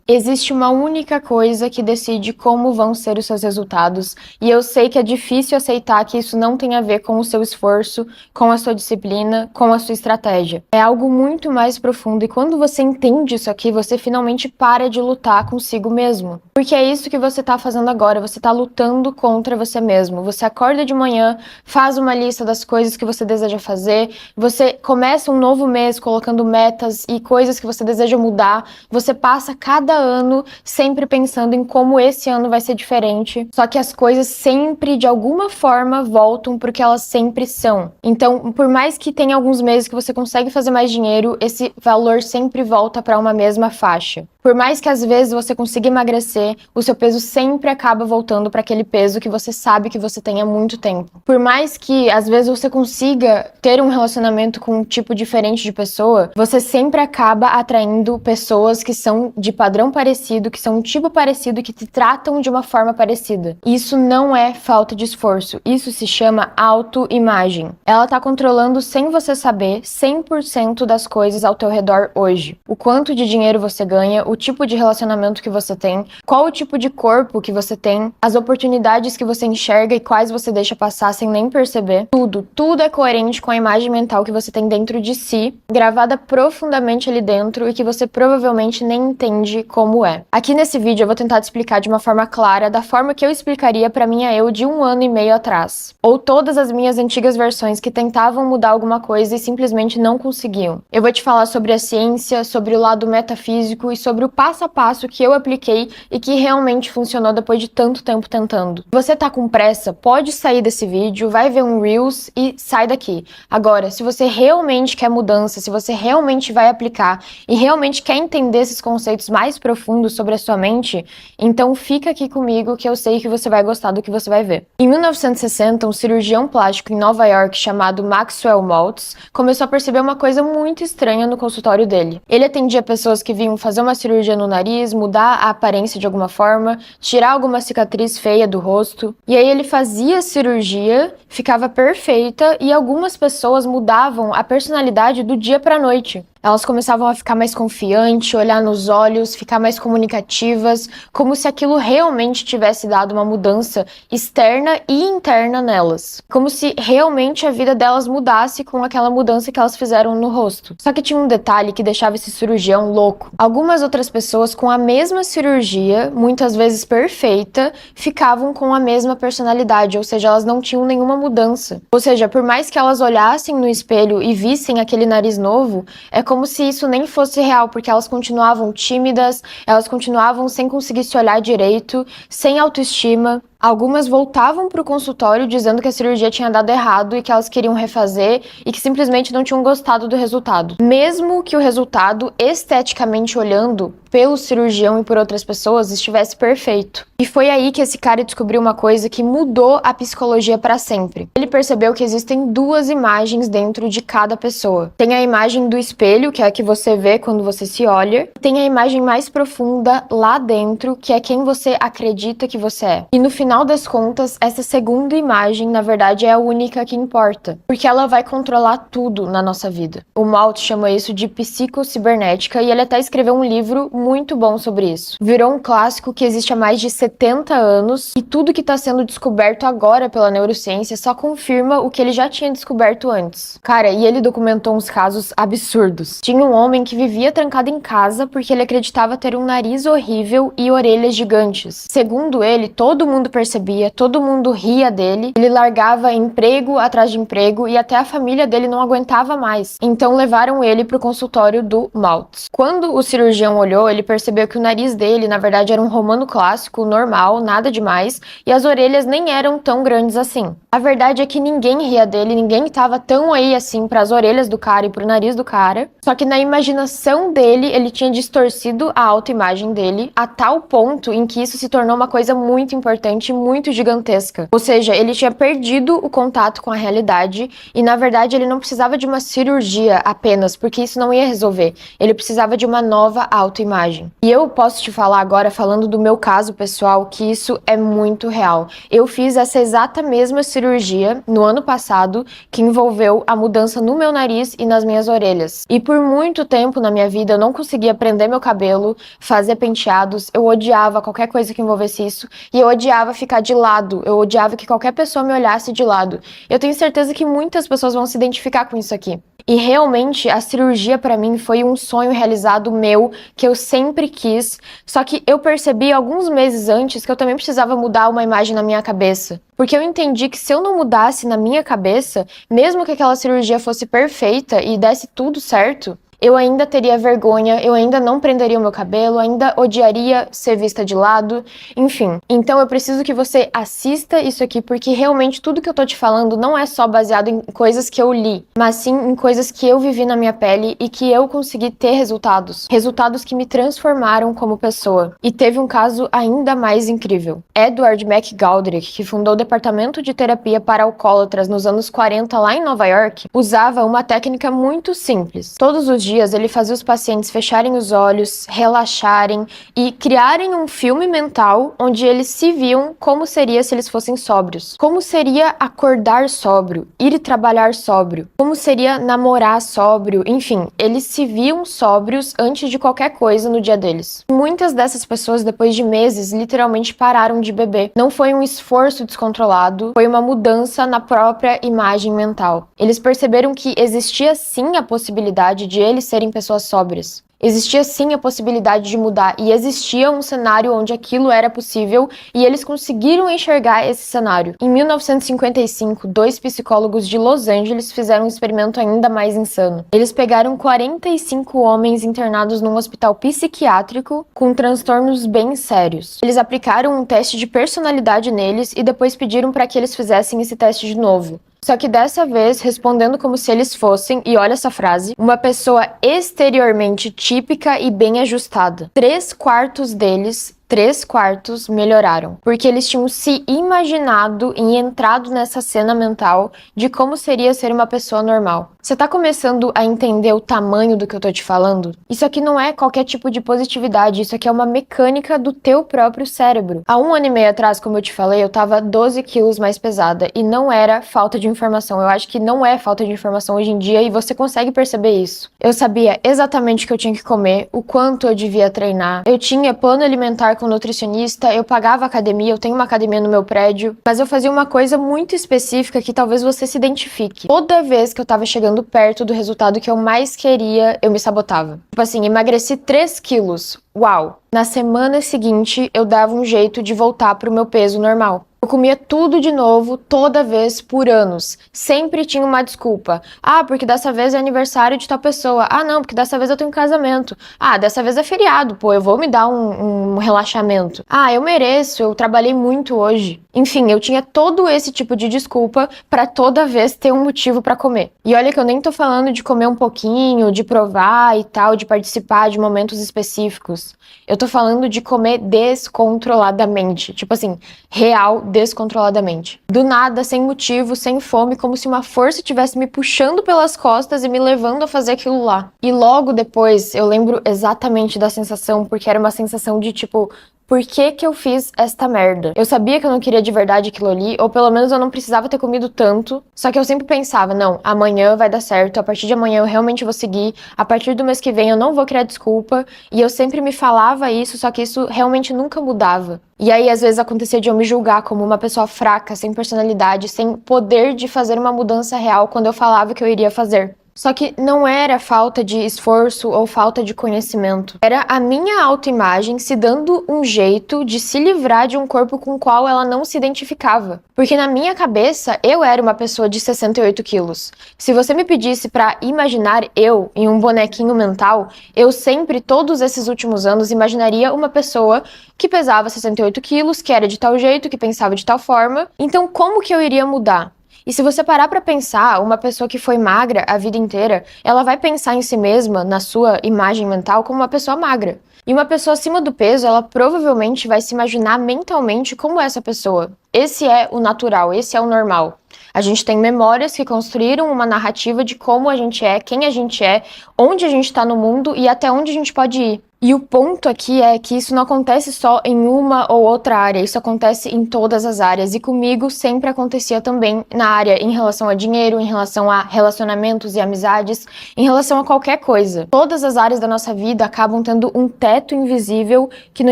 Existe uma única coisa que decide como vão ser os seus resultados, e eu sei que é difícil aceitar que isso não tem a ver com o seu esforço, com a sua disciplina, com a sua estratégia. É algo muito mais profundo, e quando você entende isso aqui, você finalmente para de lutar consigo mesmo. Porque é isso que você tá fazendo agora, você tá lutando contra você mesmo. Você acorda de manhã, faz uma lista das coisas que você deseja fazer, você começa um novo mês colocando metas e coisas que você deseja mudar, você passa cada ano sempre pensando em como esse ano vai ser diferente, só que as coisas sempre, de alguma forma, voltam pro que elas sempre são. Então, por mais que tenha alguns meses que você consegue fazer mais dinheiro, esse valor sempre volta para uma mesma faixa. Por mais que às vezes você consiga emagrecer, o seu peso sempre acaba voltando para aquele peso que você sabe que você tem há muito tempo. Por mais que às vezes você consiga ter um relacionamento com um tipo diferente de pessoa, você sempre acaba atraindo pessoas que são de padrão parecido, que são um tipo parecido e que te tratam de uma forma parecida. Isso não é falta de esforço, isso se chama autoimagem. Ela tá controlando, sem você saber, 100% das coisas ao teu redor hoje. O quanto de dinheiro você ganha, o tipo de relacionamento que você tem, qual o tipo de corpo que você tem, as oportunidades que você enxerga e quais você deixa passar sem nem perceber. Tudo é coerente com a imagem mental que você tem dentro de si, gravada profundamente ali dentro e que você provavelmente nem entende como é. Aqui nesse vídeo eu vou tentar te explicar de uma forma clara, da forma que eu explicaria pra minha eu de 1 ano e meio atrás. Ou todas as minhas antigas versões que tentavam mudar alguma coisa e simplesmente não conseguiam. Eu vou te falar sobre a ciência, sobre o lado metafísico e sobre o passo a passo que eu apliquei e que realmente funcionou depois de tanto tempo tentando. Se você tá com pressa, pode sair desse vídeo, vai ver um Reels e sai daqui. Agora, se você realmente quer mudança, se você realmente vai aplicar e realmente quer entender esses conceitos mais profundos sobre a sua mente, então fica aqui comigo que eu sei que você vai gostar do que você vai ver. Em 1960, um cirurgião plástico em Nova York chamado Maxwell Maltz começou a perceber uma coisa muito estranha no consultório dele. Ele atendia pessoas que vinham fazer uma cirurgia no nariz, mudar a aparência de alguma forma, tirar alguma cicatriz feia do rosto, e aí ele fazia a cirurgia, ficava perfeita e algumas pessoas mudavam a personalidade do dia para a noite. Elas começavam a ficar mais confiantes, olhar nos olhos, ficar mais comunicativas, como se aquilo realmente tivesse dado uma mudança externa e interna nelas. Como se realmente a vida delas mudasse com aquela mudança que elas fizeram no rosto. Só que tinha um detalhe que deixava esse cirurgião louco. Algumas outras pessoas com a mesma cirurgia, muitas vezes perfeita, ficavam com a mesma personalidade, ou seja, elas não tinham nenhuma mudança. Ou seja, por mais que elas olhassem no espelho e vissem aquele nariz novo, é como se isso nem fosse real, porque elas continuavam tímidas, elas continuavam sem conseguir se olhar direito, sem autoestima. Algumas voltavam para o consultório dizendo que a cirurgia tinha dado errado e que elas queriam refazer e que simplesmente não tinham gostado do resultado. Mesmo que o resultado, esteticamente olhando, pelo cirurgião e por outras pessoas, estivesse perfeito. E foi aí que esse cara descobriu uma coisa que mudou a psicologia para sempre. Ele percebeu que existem duas imagens dentro de cada pessoa. Tem a imagem do espelho, que é a que você vê quando você se olha, e tem a imagem mais profunda lá dentro, que é quem você acredita que você é. E no final das contas, essa segunda imagem, na verdade, é a única que importa, porque ela vai controlar tudo na nossa vida. O Maltz chama isso de psicocibernética e ele até escreveu um livro muito bom sobre isso. Virou um clássico que existe há mais de 70 anos e tudo que está sendo descoberto agora pela neurociência só confirma o que ele já tinha descoberto antes. Cara, e ele documentou uns casos absurdos. Tinha um homem que vivia trancado em casa porque ele acreditava ter um nariz horrível e orelhas gigantes. Segundo ele, todo mundo percebia, todo mundo ria dele, ele largava emprego atrás de emprego e até a família dele não aguentava mais. Então levaram ele para o consultório do Maltz. Quando o cirurgião olhou, ele percebeu que o nariz dele, na verdade, era um romano clássico, normal, nada demais, e as orelhas nem eram tão grandes assim. A verdade é que ninguém ria dele, ninguém estava tão aí assim para as orelhas do cara e para o nariz do cara, só que na imaginação dele, ele tinha distorcido a autoimagem dele a tal ponto em que isso se tornou uma coisa muito importante realmente muito gigantesca. Ou seja, ele tinha perdido o contato com a realidade e, na verdade, ele não precisava de uma cirurgia apenas, porque isso não ia resolver. Ele precisava de uma nova autoimagem. E eu posso te falar agora, falando do meu caso pessoal, que isso é muito real. Eu fiz essa exata mesma cirurgia no ano passado, que envolveu a mudança no meu nariz e nas minhas orelhas. E por muito tempo na minha vida eu não conseguia prender meu cabelo, fazer penteados, eu odiava qualquer coisa que envolvesse isso, e eu odiava ficar de lado, eu odiava que qualquer pessoa me olhasse de lado. Eu tenho certeza que muitas pessoas vão se identificar com isso aqui. E realmente a cirurgia para mim foi um sonho realizado meu, que eu sempre quis, só que eu percebi alguns meses antes que eu também precisava mudar uma imagem na minha cabeça. Porque eu entendi que se eu não mudasse na minha cabeça, mesmo que aquela cirurgia fosse perfeita e desse tudo certo, eu ainda teria vergonha, eu ainda não prenderia o meu cabelo, ainda odiaria ser vista de lado, enfim. Então eu preciso que você assista isso aqui, porque realmente tudo que eu tô te falando não é só baseado em coisas que eu li, mas sim em coisas que eu vivi na minha pele e que eu consegui ter resultados. Resultados que me transformaram como pessoa. E teve um caso ainda mais incrível. Edward McGoldrick, que fundou o departamento de terapia para alcoólatras nos anos 40 lá em Nova York, usava uma técnica muito simples. Todos os dias ele fazia os pacientes fecharem os olhos, relaxarem e criarem um filme mental onde eles se viam como seria se eles fossem sóbrios. Como seria acordar sóbrio, ir trabalhar sóbrio, como seria namorar sóbrio, enfim, eles se viam sóbrios antes de qualquer coisa no dia deles. Muitas dessas pessoas, depois de meses, literalmente pararam de beber. Não foi um esforço descontrolado, foi uma mudança na própria imagem mental. Eles perceberam que existia sim a possibilidade de eles serem pessoas sóbrias. Existia sim a possibilidade de mudar e existia um cenário onde aquilo era possível e eles conseguiram enxergar esse cenário. Em 1955, dois psicólogos de Los Angeles fizeram um experimento ainda mais insano. Eles pegaram 45 homens internados num hospital psiquiátrico com transtornos bem sérios. Eles aplicaram um teste de personalidade neles e depois pediram para que eles fizessem esse teste de novo. Só que dessa vez, respondendo como se eles fossem, e olha essa frase, uma pessoa exteriormente típica e bem ajustada. 3/4 deles 3/4 melhoraram, porque eles tinham se imaginado e entrado nessa cena mental de como seria ser uma pessoa normal. Você tá começando a entender o tamanho do que eu tô te falando? Isso aqui não é qualquer tipo de positividade, isso aqui é uma mecânica do teu próprio cérebro. Há 1 ano e meio atrás, como eu te falei, eu tava 12 quilos mais pesada e não era falta de informação. Eu acho que não é falta de informação hoje em dia e você consegue perceber isso. Eu sabia exatamente o que eu tinha que comer, o quanto eu devia treinar, eu tinha plano alimentar com nutricionista, eu pagava academia, eu tenho uma academia no meu prédio, mas eu fazia uma coisa muito específica que talvez você se identifique. Toda vez que eu tava chegando perto do resultado que eu mais queria, eu me sabotava. Tipo assim, emagreci 3 quilos. Uau! Na semana seguinte, eu dava um jeito de voltar pro meu peso normal. Eu comia tudo de novo, toda vez, por anos. Sempre tinha uma desculpa. Ah, porque dessa vez é aniversário de tal pessoa. Ah, não, porque dessa vez eu tenho um casamento. Ah, dessa vez é feriado, pô, eu vou me dar um relaxamento. Ah, eu mereço, eu trabalhei muito hoje. Enfim, eu tinha todo esse tipo de desculpa pra toda vez ter um motivo pra comer. E olha que eu nem tô falando de comer um pouquinho, de provar e tal, de participar de momentos específicos. Eu tô falando de comer descontroladamente. Tipo assim, real, descontroladamente. Do nada, sem motivo, sem fome, como se uma força estivesse me puxando pelas costas e me levando a fazer aquilo lá. E logo depois, eu lembro exatamente da sensação, porque era uma sensação de tipo, por que que eu fiz esta merda? Eu sabia que eu não queria de verdade aquilo ali, ou pelo menos eu não precisava ter comido tanto, só que eu sempre pensava, não, amanhã vai dar certo, a partir de amanhã eu realmente vou seguir, a partir do mês que vem eu não vou criar desculpa, e eu sempre me falava isso, só que isso realmente nunca mudava. E aí, às vezes, acontecia de eu me julgar como uma pessoa fraca, sem personalidade, sem poder de fazer uma mudança real quando eu falava que eu iria fazer. Só que não era falta de esforço ou falta de conhecimento. Era a minha autoimagem se dando um jeito de se livrar de um corpo com o qual ela não se identificava. Porque na minha cabeça, eu era uma pessoa de 68 quilos. Se você me pedisse pra imaginar eu em um bonequinho mental, eu sempre, todos esses últimos anos, imaginaria uma pessoa que pesava 68 quilos, que era de tal jeito, que pensava de tal forma. Então, como que eu iria mudar? E se você parar pra pensar, uma pessoa que foi magra a vida inteira, ela vai pensar em si mesma, na sua imagem mental, como uma pessoa magra. E uma pessoa acima do peso, ela provavelmente vai se imaginar mentalmente como essa pessoa. Esse é o natural, esse é o normal. A gente tem memórias que construíram uma narrativa de como a gente é, quem a gente é, onde a gente está no mundo e até onde a gente pode ir. E o ponto aqui é que isso não acontece só em uma ou outra área, isso acontece em todas as áreas. E comigo sempre acontecia também na área em relação a dinheiro, em relação a relacionamentos e amizades, em relação a qualquer coisa. Todas as áreas da nossa vida acabam tendo um teto invisível que não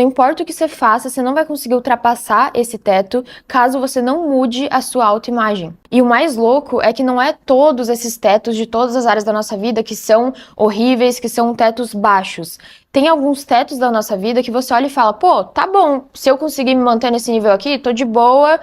importa o que você faça, você não vai conseguir ultrapassar esse teto caso você não mude a sua autoimagem. E o mais louco é que não é todos esses tetos de todas as áreas da nossa vida que são horríveis, que são tetos baixos. Tem alguns tetos da nossa vida que você olha e fala, pô, tá bom, se eu conseguir me manter nesse nível aqui, tô de boa,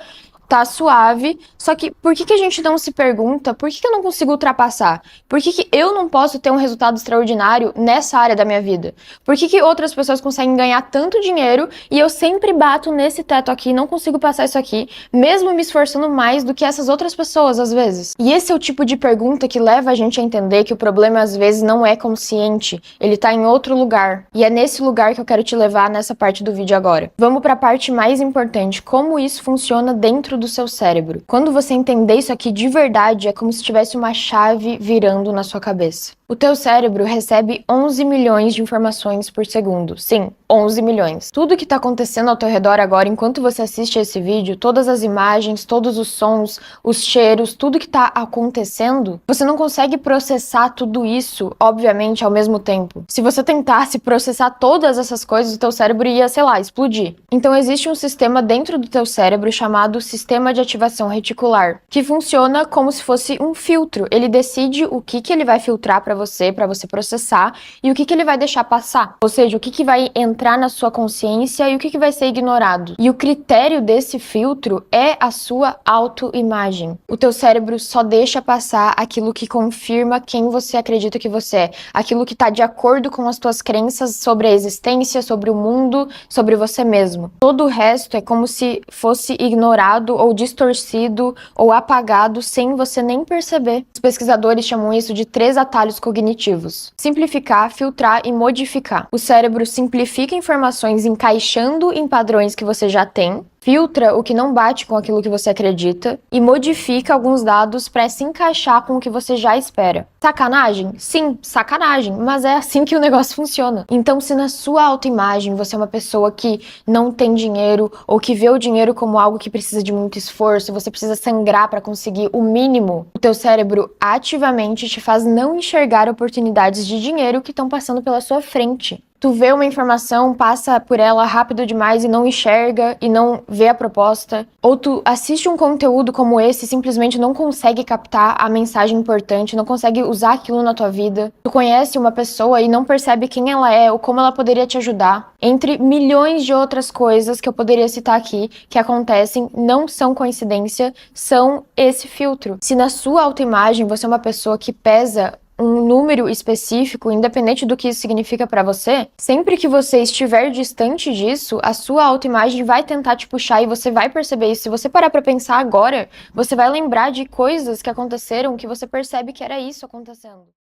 tá suave. Só que por que a gente não se pergunta por que eu não consigo ultrapassar? Por que eu não posso ter um resultado extraordinário nessa área da minha vida? Por que outras pessoas conseguem ganhar tanto dinheiro e eu sempre bato nesse teto aqui, não consigo passar isso aqui, mesmo me esforçando mais do que essas outras pessoas às vezes? E esse é o tipo de pergunta que leva a gente a entender que o problema às vezes não é consciente, ele tá em outro lugar. E é nesse lugar que eu quero te levar nessa parte do vídeo agora. Vamos para a parte mais importante, como isso funciona dentro do seu cérebro. Quando você entender isso aqui de verdade, é como se tivesse uma chave virando na sua cabeça. O teu cérebro recebe 11 milhões de informações por segundo. Sim, 11 milhões. Tudo que está acontecendo ao teu redor agora, enquanto você assiste esse vídeo, todas as imagens, todos os sons, os cheiros, tudo que está acontecendo, você não consegue processar tudo isso, obviamente, ao mesmo tempo. Se você tentasse processar todas essas coisas, o teu cérebro ia, sei lá, explodir. Então existe um sistema dentro do teu cérebro chamado sistema de ativação reticular, que funciona como se fosse um filtro. Ele decide o que ele vai filtrar para você processar e o que ele vai deixar passar. Ou seja, o que vai entrar na sua consciência e o que vai ser ignorado. E o critério desse filtro é a sua autoimagem. O teu cérebro só deixa passar aquilo que confirma quem você acredita que você é, aquilo que está de acordo com as tuas crenças sobre a existência, sobre o mundo, sobre você mesmo. Todo o resto é como se fosse ignorado ou distorcido ou apagado sem você nem perceber. Os pesquisadores chamam isso de 3 atalhos cognitivos: simplificar, filtrar e modificar. O cérebro simplifica informações encaixando em padrões que você já tem, filtra o que não bate com aquilo que você acredita e modifica alguns dados para se encaixar com o que você já espera. Sacanagem? Sim, sacanagem, mas é assim que o negócio funciona. Então, se na sua autoimagem você é uma pessoa que não tem dinheiro ou que vê o dinheiro como algo que precisa de muito esforço, você precisa sangrar para conseguir o mínimo, o teu cérebro ativamente te faz não enxergar oportunidades de dinheiro que estão passando pela sua frente. Tu vê uma informação, passa por ela rápido demais e não enxerga e não vê a proposta. Ou tu assiste um conteúdo como esse e simplesmente não consegue captar a mensagem importante, não consegue usar aquilo na tua vida. Tu conhece uma pessoa e não percebe quem ela é ou como ela poderia te ajudar. Entre milhões de outras coisas que eu poderia citar aqui, que acontecem, não são coincidência, são esse filtro. Se na sua autoimagem você é uma pessoa que pesa um número específico, independente do que isso significa pra você, sempre que você estiver distante disso, a sua autoimagem vai tentar te puxar e você vai perceber isso. Se você parar pra pensar agora, você vai lembrar de coisas que aconteceram que você percebe que era isso acontecendo.